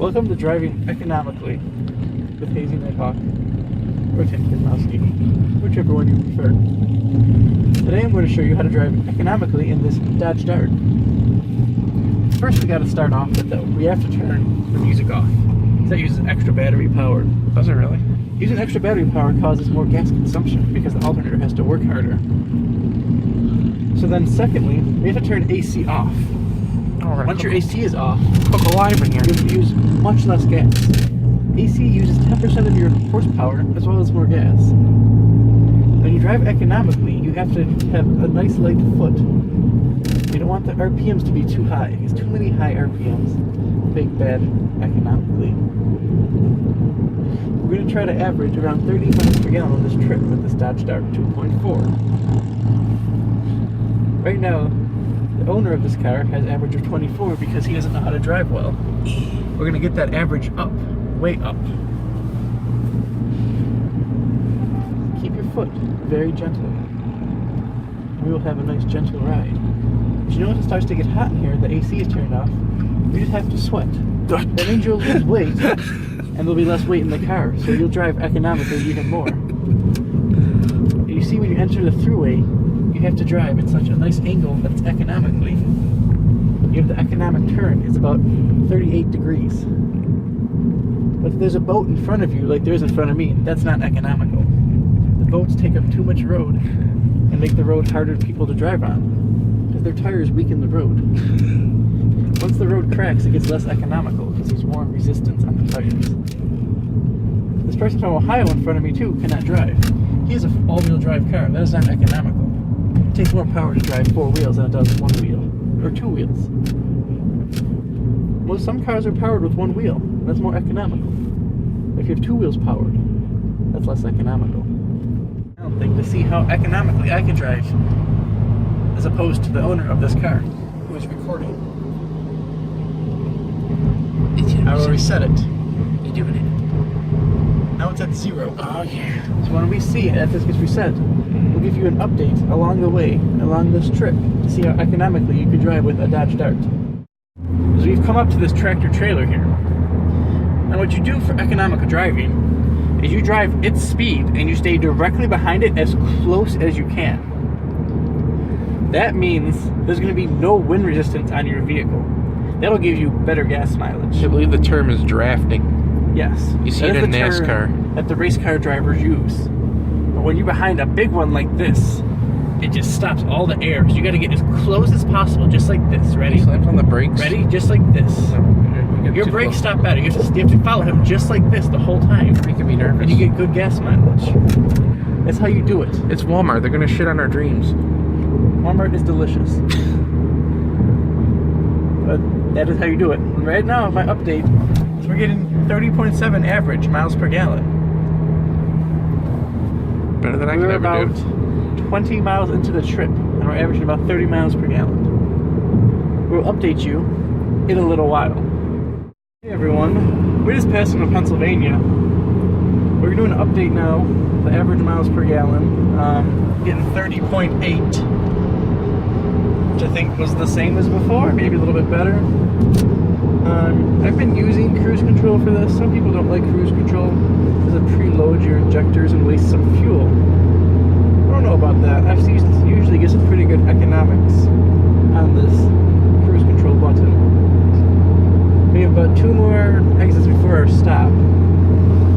Welcome to Driving Economically with Hazy Nighthawk or Tim Kazmowski, whichever one you prefer. Today I'm going to show you how to drive economically in this Dodge Dart. First we got to start off with we have to turn the music off. That uses extra battery power. Does it really? Using extra battery power causes more gas consumption because the alternator has to work harder. So then secondly, we have to turn AC off. Once your AC is off, cook alive in here. you use much less gas. AC uses 10% of your horsepower as well as more gas. When you drive economically, you have to have a nice light foot. You don't want the RPMs to be too high, because too many high RPMs make bad economically. We're going to try to average around 30 miles per gallon on this trip with this Dodge Dart 2.4. Right now, the owner of this car has average of 24 because he doesn't know how to drive well. We're going to get that average up, way up. Keep your foot very gentle. We will have a nice gentle ride. But you know, once it starts to get hot in here, the AC is turned off, you just have to sweat. That means you'll lose weight, and there'll be less weight in the car, so you'll drive economically even more. And you see, when you enter the thruway, you have to drive at such a nice angle that it's economically. You have the economic turn is about 38 degrees. But if there's a boat in front of you, like there is in front of me, that's not economical. The boats take up too much road and make the road harder for people to drive on, because their tires weaken the road. Once the road cracks, it gets less economical because there's more resistance on the tires. This person from Ohio in front of me too cannot drive. He has an all-wheel drive car. That is not economical. It takes more power to drive 4 wheels than it does 1 wheel, or 2 wheels. Well, some cars are powered with 1 wheel. That's more economical. If you have 2 wheels powered, that's less economical. I don't think to see how economically I can drive, as opposed to the owner of this car, who is recording. I will reset it. You doing it? Now it's at 0. Oh yeah. So when we see it, after this gets reset, we'll give you an update along the way, along this trip, to see how economically you can drive with a Dodge Dart. So we've come up to this tractor trailer here. And what you do for economical driving is you drive its speed and you stay directly behind it as close as you can. That means there's going to be no wind resistance on your vehicle. That'll give you better gas mileage. I believe the term is drafting. Yes. You see it in NASCAR. That the race car drivers use. But when you're behind a big one like this, it just stops all the air. So you got to get as close as possible, just like this. Ready? He slams on the brakes. Ready? Just like this. Your brakes stop better. You have to follow him just like this the whole time. You're making me nervous. And you get good gas mileage. That's how you do it. It's Walmart. They're gonna shit on our dreams. Walmart is delicious. But that is how you do it. Right now, my update is we're getting 30.7 average miles per gallon. Better than I could We're ever about do. 20 miles into the trip, and we're averaging about 30 miles per gallon. We'll update you in a little while. Hey everyone, we're just passing to Pennsylvania. We're doing an update now, the average miles per gallon, getting 30.8, which I think was the same as before, maybe a little bit better. I've been using cruise control for this. Some people don't like cruise control because it preloads your injectors and wastes some fuel. I don't know about that. I've usually get some pretty good economics on this cruise control button. We have about 2 more exits before our stop.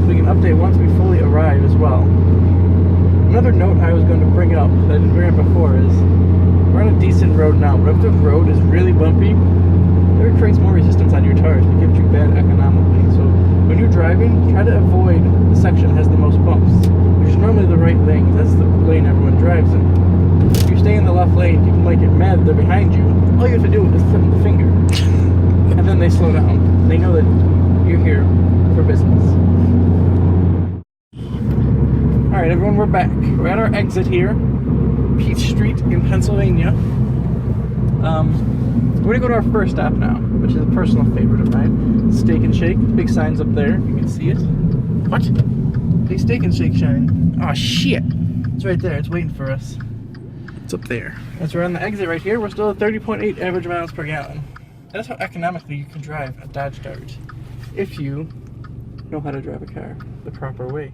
We can update once we fully arrive as well. Another note I was going to bring up that I didn't bring up before is we're on a decent road now, but if the road is really bumpy, it creates more resistance on your tires and gives you bad economically. So when you're driving, try to avoid the section that has the most bumps, which is normally the right lane. That's the lane everyone drives in. If you stay in the left lane, people might get mad that they're behind you. All you have to do is tip the finger, and then they slow down. They know that you're here for business. All right, everyone, we're back. We're at our exit here, Peach Street in Pennsylvania. We're gonna go to our first stop now, which is a personal favorite of mine. Steak and Shake. Big signs up there. You can see it. What? Big Steak and Shake sign. Oh shit! It's right there. It's waiting for us. It's up there. As we're on the exit right here, we're still at 30.8 average miles per gallon. That's how economically you can drive a Dodge Dart. if you know how to drive a car the proper way.